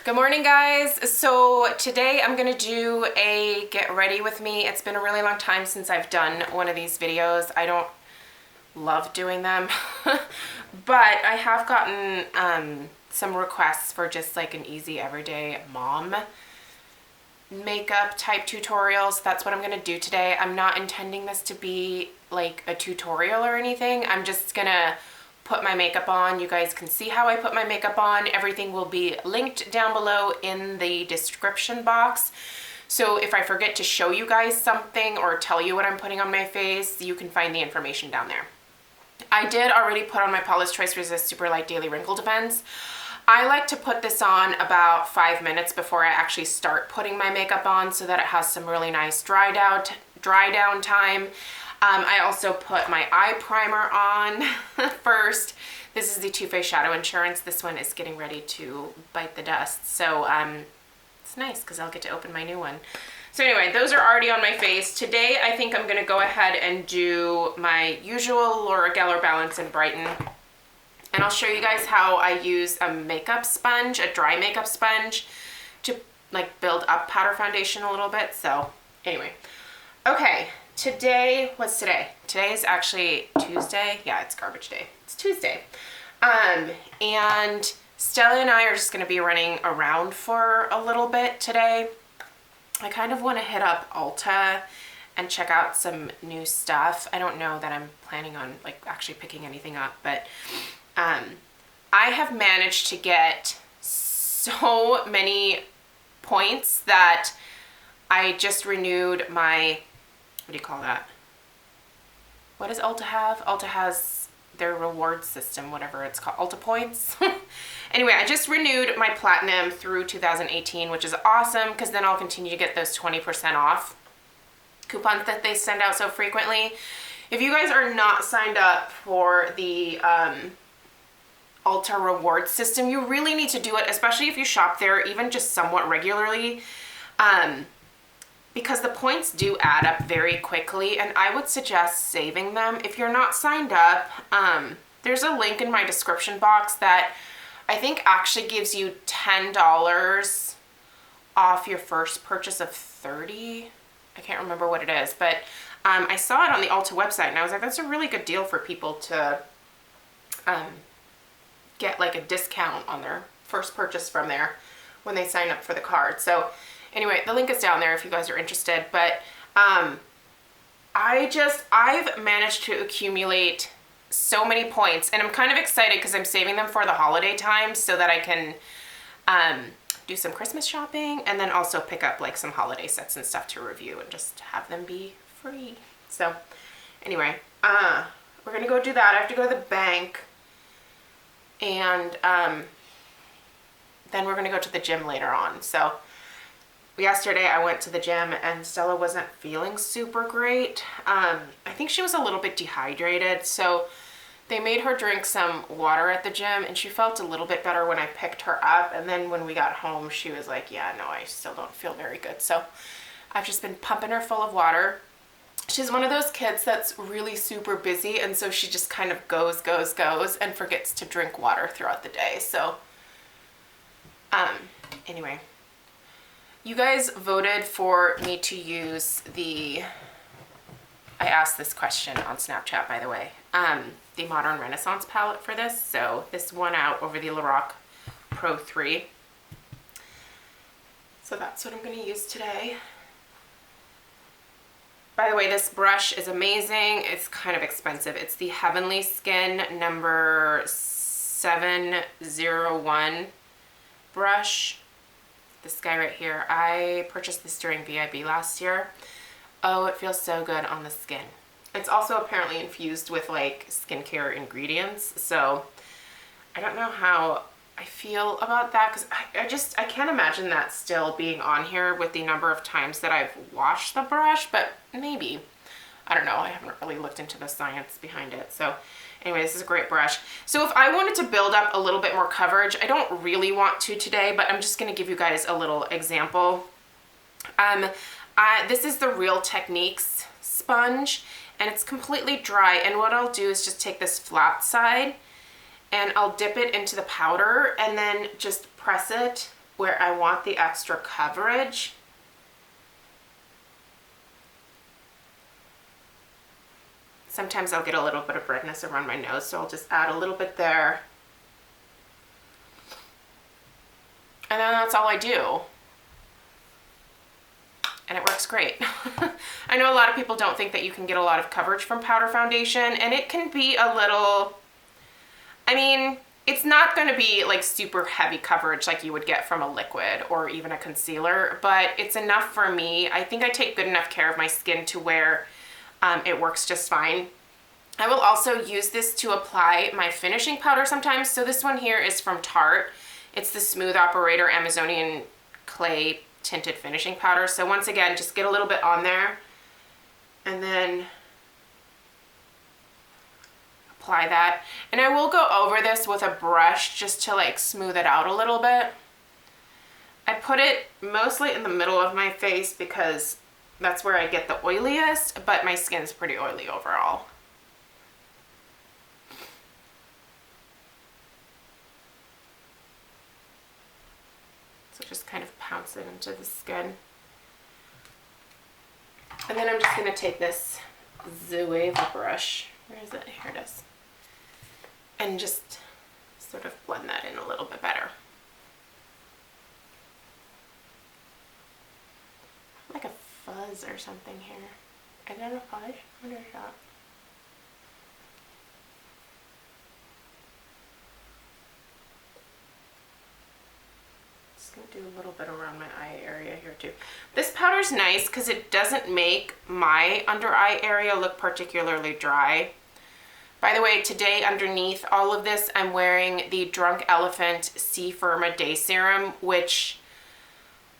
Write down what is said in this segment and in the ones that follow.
Good morning, guys. So today I'm gonna do a get ready with me. It's been a really long time since I've done one of these videos. I don't love doing them, but I have gotten some requests for just like an easy everyday mom makeup type tutorials. That's what I'm gonna do today. I'm not intending this to be like a tutorial or anything. I'm just gonna put my makeup on. You guys can see how I put my makeup on. Everything will be linked down below in the description box. So if I forget to show you guys something or tell you what I'm putting on my face, you can find the information down there. I did already put on my Paula's Choice Resist Super Light Daily Wrinkle Defense. I like to put this on about 5 minutes before I actually start putting my makeup on so that it has some really nice dry down time. I also put my eye primer on first. This is the Too Faced Shadow Insurance. This one is getting ready to bite the dust. So it's nice because I'll get to open my new one. So anyway, those are already on my face. Today, I think I'm gonna go ahead and do my usual Laura Geller Balance and Brighten. And I'll show you guys how I use a makeup sponge, a dry makeup sponge, to like build up powder foundation a little bit. So anyway, okay. Today, what's today? Today is actually Tuesday. Yeah, it's garbage day. It's Tuesday. And Stella and I are just gonna be running around for a little bit today. I kind of want to hit up Ulta and check out some new stuff. I don't know that I'm planning on like actually picking anything up, but I have managed to get so many points that I just renewed my, what do you call that? What does Ulta have? Ulta has their reward system, whatever it's called, Ulta points. Anyway, I just renewed my Platinum through 2018, which is awesome because then I'll continue to get those 20% off coupons that they send out so frequently. If you guys are not signed up for the Ulta reward system, you really need to do it, especially if you shop there even just somewhat regularly. Because the points do add up very quickly, and I would suggest saving them. If you're not signed up, there's a link in my description box that I think actually gives you $10 off your first purchase of $30. I can't remember what it is, but I saw it on the Ulta website, and I was like, that's a really good deal for people to get like a discount on their first purchase from there when they sign up for the card. So anyway, the link is down there if you guys are interested, but I've managed to accumulate so many points, and I'm kind of excited because I'm saving them for the holiday time so that I can do some Christmas shopping and then also pick up like some holiday sets and stuff to review and just have them be free. So anyway, we're gonna go do that. I have to go to the bank, and then we're gonna go to the gym later on. So yesterday I went to the gym and Stella wasn't feeling super great. I think she was a little bit dehydrated, so they made her drink some water at the gym, and she felt a little bit better when I picked her up. And then when we got home, she was like, yeah, no, I still don't feel very good. So I've just been pumping her full of water. She's one of those kids that's really super busy, and so she just kind of goes and forgets to drink water throughout the day. So anyway, you guys voted for me to use the, I asked this question on Snapchat, by the way, the Modern Renaissance palette for this. So this won out over the Lorac Pro 3. So that's what I'm going to use today. By the way, this brush is amazing. It's kind of expensive. It's the Heavenly Skin number 701 brush. This guy right here. I purchased this during VIB last year. Oh, it feels so good on the skin. It's also apparently infused with like skincare ingredients. So I don't know how I feel about that because I can't imagine that still being on here with the number of times that I've washed the brush, but maybe. I don't know. I haven't really looked into the science behind it. So anyway, this is a great brush. So if I wanted to build up a little bit more coverage, I don't really want to today, but I'm just going to give you guys a little example. This is the Real Techniques sponge, and it's completely dry. And what I'll do is just take this flat side and I'll dip it into the powder and then just press it where I want the extra coverage. Sometimes I'll get a little bit of redness around my nose, so I'll just add a little bit there. And then that's all I do. And it works great. I know a lot of people don't think that you can get a lot of coverage from powder foundation, and it can be a little, I mean, it's not going to be like super heavy coverage like you would get from a liquid or even a concealer, but it's enough for me. I think I take good enough care of my skin to where it works just fine. I will also use this to apply my finishing powder sometimes. So this one here is from Tarte. It's the Smooth Operator Amazonian Clay Tinted Finishing Powder. So once again, just get a little bit on there and then apply that. And I will go over this with a brush just to like smooth it out a little bit. I put it mostly in the middle of my face because that's where I get the oiliest, but my skin's pretty oily overall. So just kind of pounce it into the skin. And then I'm just going to take this Zoeva brush. Where is it? Here it is. And just sort of blend that in a little bit better. Like a fuzz or something here. Identify? What is that? Just gonna do a little bit around my eye area here too. This powder's nice because it doesn't make my under eye area look particularly dry. By the way, today underneath all of this, I'm wearing the Drunk Elephant C Firma Day Serum, which,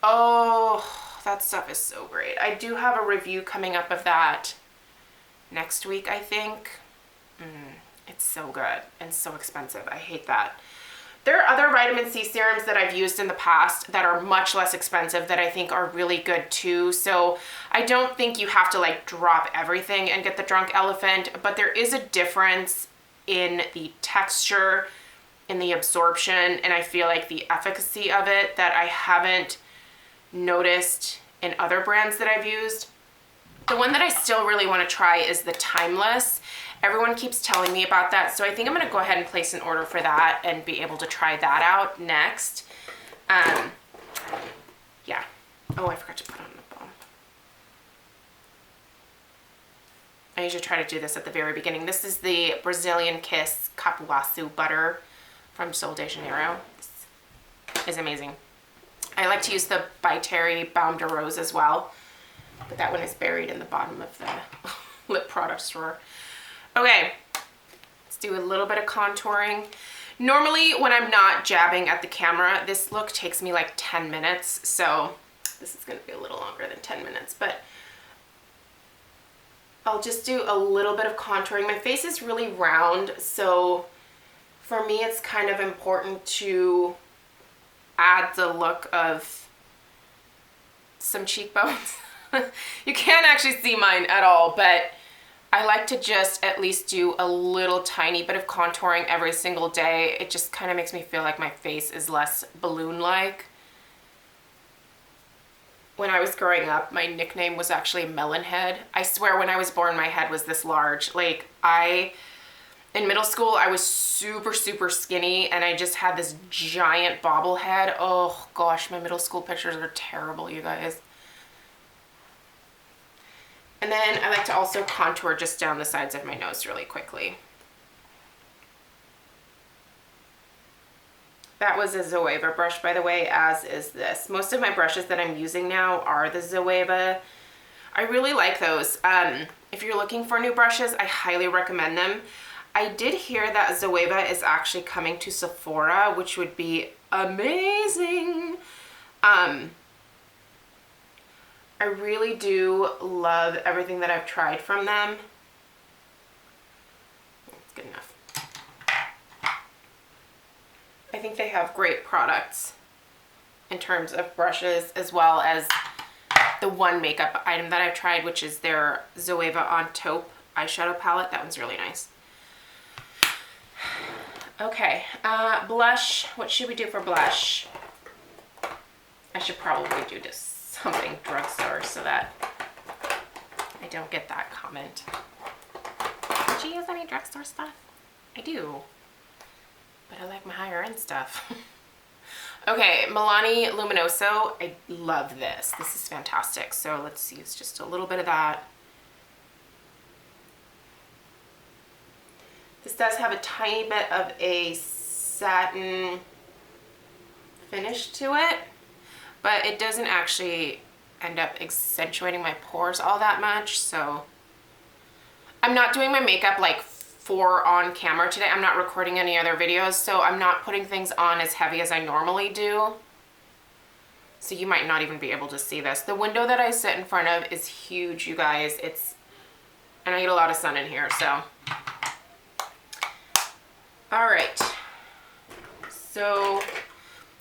oh, that stuff is so great. I do have a review coming up of that next week, I think. It's so good and so expensive. I hate that. There are other vitamin C serums that I've used in the past that are much less expensive that I think are really good too. So I don't think you have to like drop everything and get the Drunk Elephant, but there is a difference in the texture, in the absorption, and I feel like the efficacy of it that I haven't noticed in other brands that I've used. The one that I still really want to try is the Timeless. Everyone keeps telling me about that, so I think I'm going to go ahead and place an order for that and be able to try that out next. Yeah. Oh, I forgot to put on the balm. I usually try to do this at the very beginning. This is the Brazilian Kiss Capuaçu butter from Sol de Janeiro. This is amazing. I like to use the By Terry Baume de Rose as well, but that one is buried in the bottom of the lip product drawer. Okay, let's do a little bit of contouring. Normally when I'm not jabbing at the camera, this look takes me like 10 minutes, so this is going to be a little longer than 10 minutes, but I'll just do a little bit of contouring. My face is really round, so for me it's kind of important to add the look of some cheekbones. You can't actually see mine at all, but I like to just at least do a little tiny bit of contouring every single day. It just kind of makes me feel like my face is less balloon-like. When I was growing up, my nickname was actually Melon Head. I swear when I was born, my head was this large. Like in middle school, I was super, super skinny and I just had this giant bobble head. Oh gosh, my middle school pictures are terrible, you guys. And then I like to also contour just down the sides of my nose really quickly. That was a Zoeva brush, by the way, as is this. Most of my brushes that I'm using now are the Zoeva. I really like those. If you're looking for new brushes, I highly recommend them. I did hear that Zoeva is actually coming to Sephora, which would be amazing. I really do love everything that I've tried from them. That's good enough. I think they have great products in terms of brushes, as well as the one makeup item that I've tried, which is their Zoeva On Taupe eyeshadow palette. That one's really nice. Okay, blush. What should we do for blush? I should probably do just something drugstore so that I don't get that comment. Do you use any drugstore stuff? I do, but I like my higher end stuff. Okay, Milani Luminoso. I love this. This is fantastic. So let's use just a little bit of that. This does have a tiny bit of a satin finish to it, but it doesn't actually end up accentuating my pores all that much. So I'm not doing my makeup like for on camera today. I'm not recording any other videos, so I'm not putting things on as heavy as I normally do. So you might not even be able to see this. The window that I sit in front of is huge, you guys. And I get a lot of sun in here, so. All right. So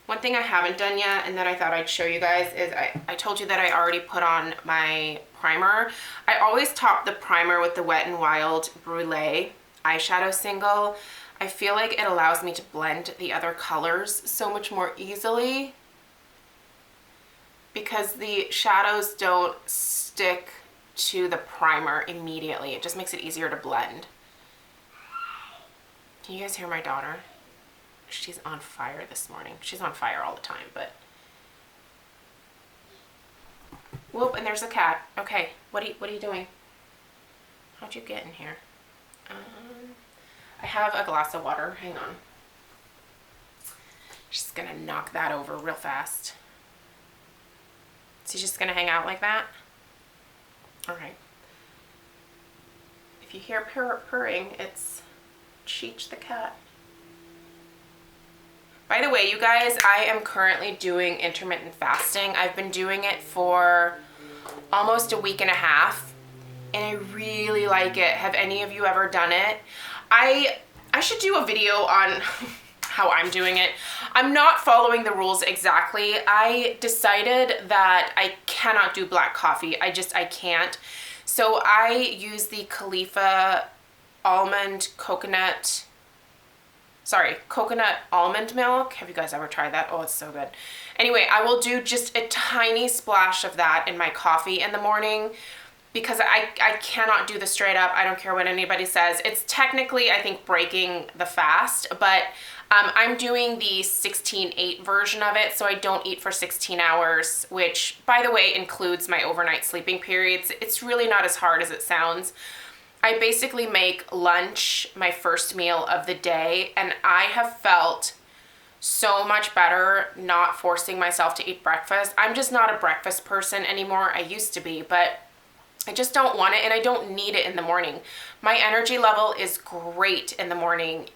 one thing I haven't done yet and that I thought I'd show you guys is I told you that I already put on my primer. I always top the primer with the Wet n Wild Brûlée eyeshadow single. I feel like it allows me to blend the other colors so much more easily because the shadows don't stick to the primer immediately. It just makes it easier to blend. Can you guys hear my daughter? She's on fire this morning. She's on fire all the time, but. Whoop, and there's a cat. Okay, what are you doing? How'd you get in here? I have a glass of water. Hang on. Just gonna knock that over real fast. So she's just gonna hang out like that? All right. If you hear purring, it's Cheech the cat. By the way, you guys, I am currently doing intermittent fasting. I've been doing it for almost a week and a half, and I really like it. Have any of you ever done it? I should do a video on how I'm doing it. I'm not following the rules exactly. I decided that I cannot do black coffee. I can't. So I use the Khalifa coconut almond milk. Have you guys ever tried that? Oh, it's so good. Anyway, I will do just a tiny splash of that in my coffee in the morning because I cannot do the straight up. I don't care what anybody says. It's technically, I think, breaking the fast, but I'm doing the 16-8 version of it, so I don't eat for 16 hours, which, by the way, includes my overnight sleeping periods. It's really not as hard as it sounds. I basically make lunch my first meal of the day, and I have felt so much better not forcing myself to eat breakfast. I'm just not a breakfast person anymore. I used to be, but I just don't want it, and I don't need it in the morning. My energy level is great in the morning.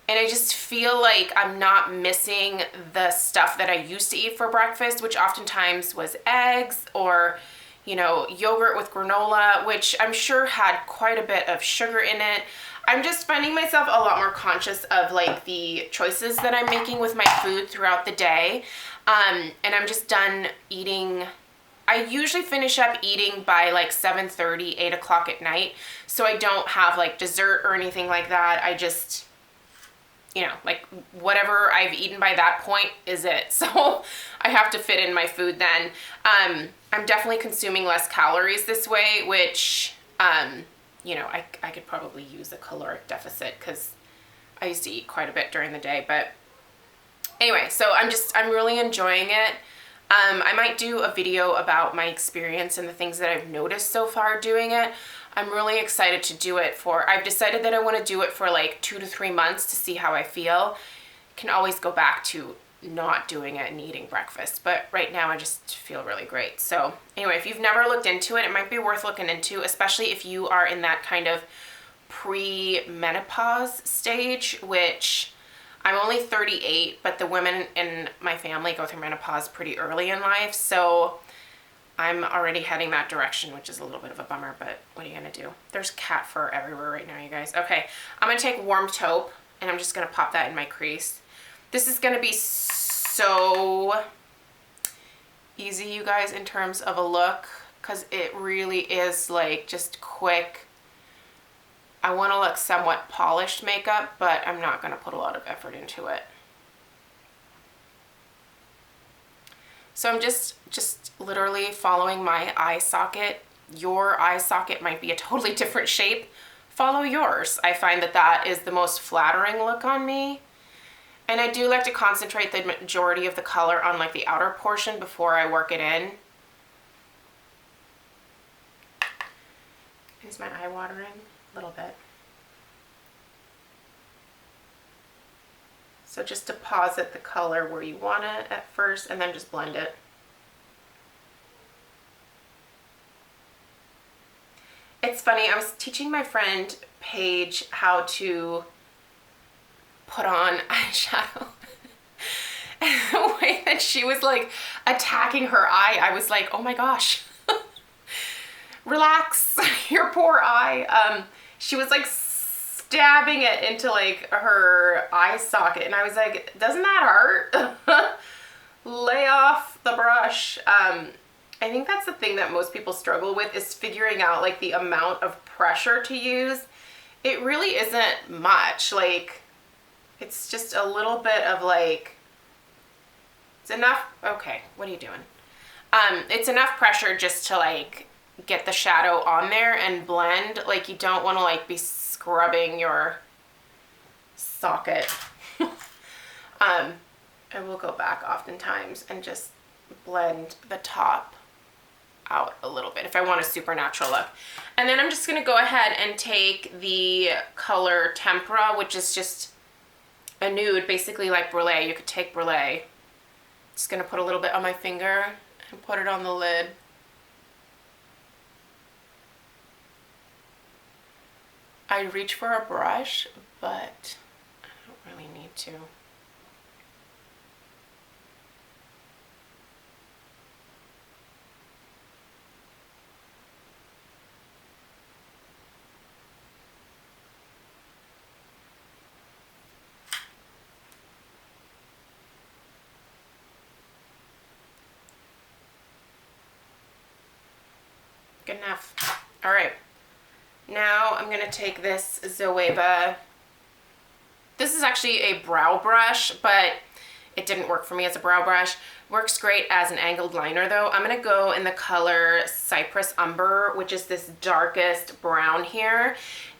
And I just feel like I'm not missing the stuff that I used to eat for breakfast, which oftentimes was eggs or, you know, yogurt with granola, which I'm sure had quite a bit of sugar in it. I'm just finding myself a lot more conscious of like the choices that I'm making with my food throughout the day. And I'm just done eating. I usually finish up eating by like 7:30, 8 o'clock at night. So I don't have like dessert or anything like that. I just, you know, like whatever I've eaten by that point is it. So I have to fit in my food then. I'm definitely consuming less calories this way, which, you know, I could probably use a caloric deficit because I used to eat quite a bit during the day. But anyway, so I'm really enjoying it. I might do a video about my experience and the things that I've noticed so far doing it. I'm really excited to do it I've decided that I want to do it for like 2 to 3 months to see how I feel. Can always go back to not doing it and eating breakfast, but right now I just feel really great. So anyway, if you've never looked into it, it might be worth looking into, especially if you are in that kind of pre-menopause stage, which I'm only 38, but the women in my family go through menopause pretty early in life, so I'm already heading that direction, which is a little bit of a bummer, but what are you gonna do? There's cat fur everywhere right now, you guys. Okay, I'm gonna take warm taupe, and I'm just gonna pop that in my crease. This is gonna be so easy, you guys, in terms of a look, because it really is like just quick. I want to look somewhat polished makeup, but I'm not going to put a lot of effort into it. So I'm just literally following my eye socket. Your eye socket might be a totally different shape. Follow yours. I find that that is the most flattering look on me. And I do like to concentrate the majority of the color on like the outer portion before I work it in. Is my eye watering? A little bit. So just deposit the color where you want it at first and then just blend it. It's funny, I was teaching my friend Paige how to put on eyeshadow. And the way that she was like attacking her eye, I was like, oh my gosh, relax your poor eye. She was like stabbing it into like her eye socket, and I was like, doesn't that hurt? Lay off the brush. I think that's the thing that most people struggle with, is figuring out like the amount of pressure to use. It really isn't much. Like, it's just a little bit of like, it's enough. Okay, what are you doing? It's enough pressure just to like get the shadow on there and blend. Like, you don't want to like be scrubbing your socket. I will go back oftentimes and just blend the top out a little bit if I want a supernatural look. And then I'm just going to go ahead and take the color Tempera, which is just a nude, basically like Brûlée. You could take Brûlée. Just going to put a little bit on my finger and put it on the lid. I reach for a brush, but I don't really need to. Good enough. All right. Now I'm going to take this Zoeva. This is actually a brow brush, but it didn't work for me as a brow brush. Works great as an angled liner though. I'm going to go in the color Cypress Umber, which is this darkest brown here.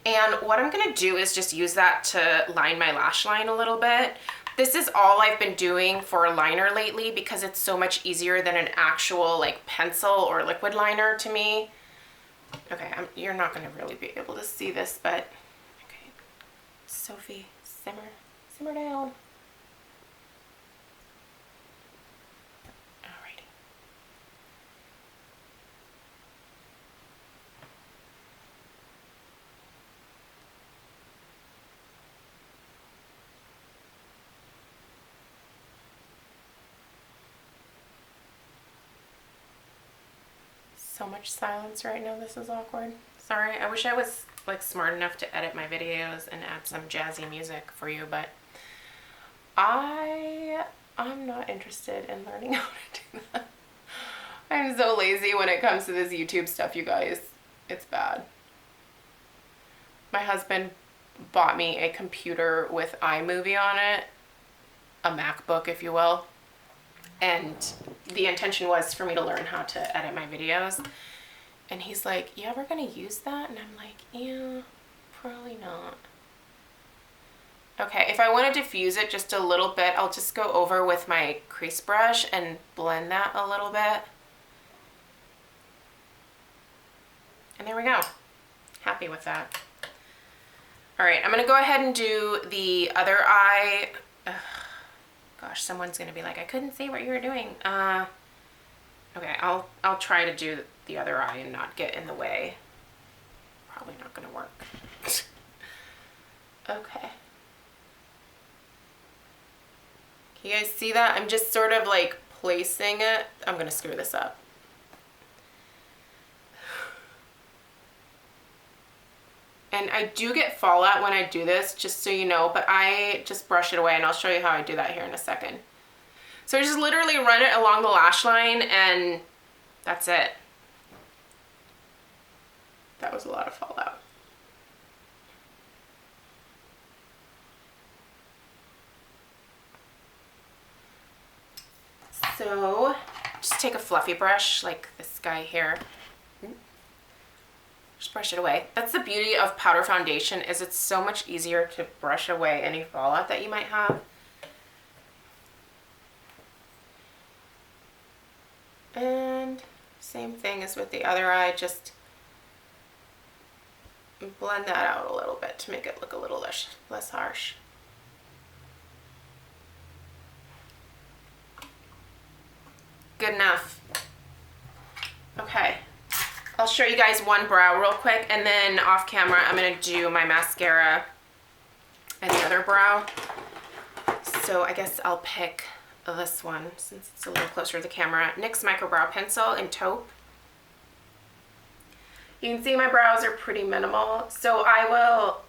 And what I'm going to do is just use that to line my lash line a little bit. This is all I've been doing for a liner lately because it's so much easier than an actual like pencil or liquid liner to me. Okay, you're not going to really be able to see this, but okay. Sophie, simmer down. Alrighty. So much silence right now. This is awkward. Sorry. I wish I was like smart enough to edit my videos and add some jazzy music for you, but I'm not interested in learning how to do that. I'm so lazy when it comes to this YouTube stuff, you guys. It's bad. My husband bought me a computer with iMovie on it, a MacBook, if you will. And the intention was for me to learn how to edit my videos. And he's like, you ever gonna use that? And I'm like, yeah, probably not. Okay, if I want to diffuse it just a little bit, I'll just go over with my crease brush and blend that a little bit. And there we go. Happy with that. All right, I'm gonna go ahead and do the other eye. Ugh. Gosh, someone's gonna be like, I couldn't see what you were doing. Okay, I'll try to do the other eye and not get in the way. Probably not gonna work. Okay. Can you guys see that? I'm just sort of like placing it. I'm gonna screw this up. And I do get fallout when I do this, just so you know, but I just brush it away, and I'll show you how I do that here in a second. So I just literally run it along the lash line, and that's it. That was a lot of fallout. So just take a fluffy brush like this guy here. Just brush it away. That's the beauty of powder foundation, is it's so much easier to brush away any fallout that you might have. And same thing as with the other eye, just blend that out a little bit to make it look a little less harsh. Good enough. Okay, I'll show you guys one brow real quick, and then off camera I'm gonna do my mascara and the other brow. So I guess I'll pick this one since it's a little closer to the camera. NYX Micro Brow Pencil in taupe. You can see my brows are pretty minimal, so I will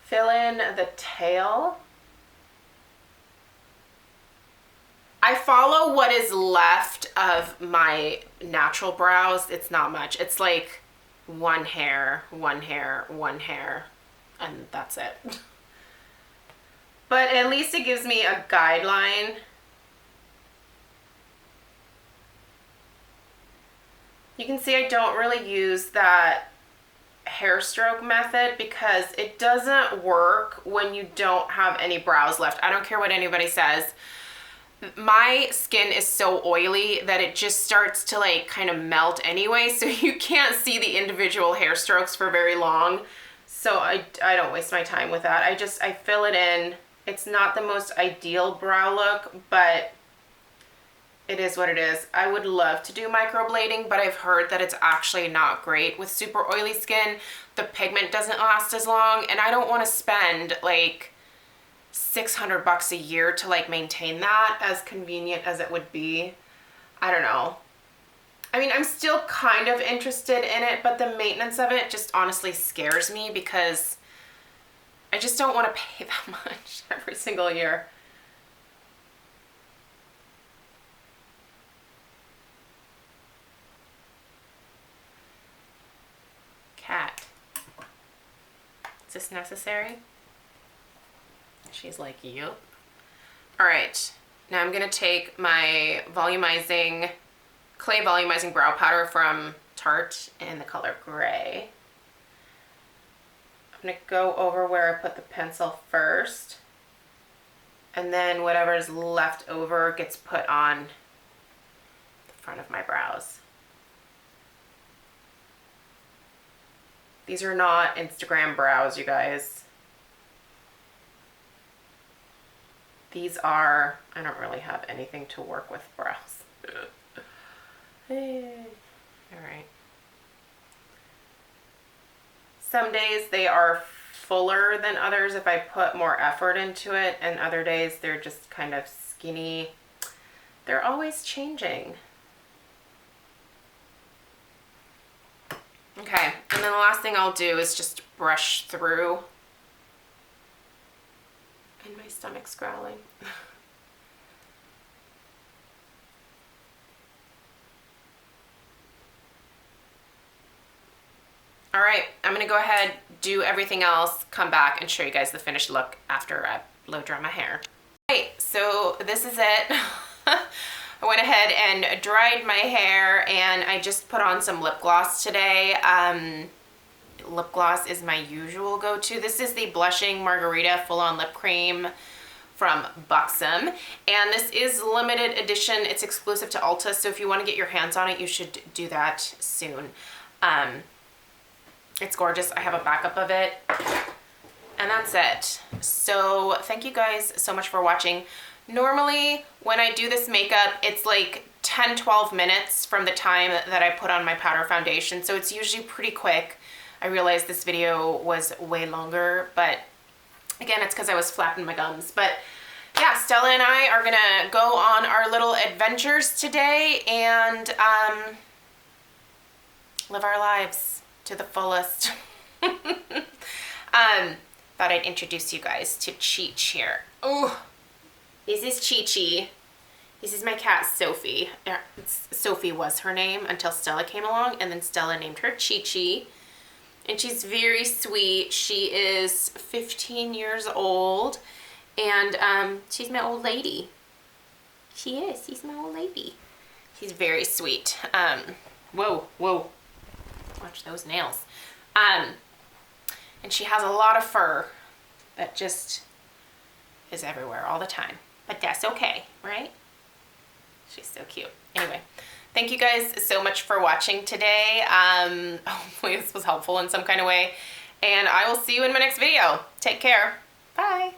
fill in the tail. I follow what is left of my natural brows. It's not much. It's like one hair, one hair, one hair, and that's it. But at least it gives me a guideline. You can see I don't really use that hair stroke method because it doesn't work when you don't have any brows left. I don't care what anybody says. My skin is so oily that it just starts to like kind of melt anyway, so you can't see the individual hair strokes for very long. So I don't waste my time with that. I fill it in. It's not the most ideal brow look, but it is what it is. I would love to do microblading, but I've heard that it's actually not great with super oily skin. The pigment doesn't last as long, and I don't want to spend like $600 a year to like maintain that, as convenient as it would be. I don't know. I mean, I'm still kind of interested in it, but the maintenance of it just honestly scares me because I just don't want to pay that much every single year. Cat. Is this necessary? She's like, yup. All right, now I'm gonna take my clay volumizing brow powder from Tarte in the color gray. I'm gonna go over where I put the pencil first, and then whatever is left over gets put on the front of my brows. These are not Instagram brows, you guys. These are, I don't really have anything to work with brows. Hey. All right. Some days they are fuller than others if I put more effort into it, and other days they're just kind of skinny. They're always changing. Okay, and then the last thing I'll do is just brush through. And my stomach's growling. All right, I'm gonna go ahead, do everything else, come back and show you guys the finished look after I blow dry my hair. All right, so this is it. I went ahead and dried my hair, and I just put on some lip gloss today. Lip gloss is my usual go-to. This is the Blushing Margarita Full-On Lip Cream from Boxycharm, and this is limited edition. It's exclusive to Ulta, so if you want to get your hands on it, you should do that soon. It's gorgeous. I have a backup of it, and that's it. So thank you guys so much for watching. Normally, when I do this makeup, it's like 10-12 minutes from the time that I put on my powder foundation, so it's usually pretty quick. I realized this video was way longer, but again, it's because I was flapping my gums. But yeah, Stella and I are gonna go on our little adventures today and live our lives to the fullest. Thought I'd introduce you guys to Cheech here. Oh, this is Chi-Chi. This is my cat, Sophie. Sophie was her name until Stella came along, and then Stella named her Chi-Chi. And she's very sweet. She is 15 years old, and she's my old lady. She is. She's my old lady. He's very sweet. Whoa, whoa. Watch those nails. And she has a lot of fur that just is everywhere all the time. But that's okay, right? She's so cute. Anyway, thank you guys so much for watching today. Hopefully this was helpful in some kind of way. And I will see you in my next video. Take care. Bye.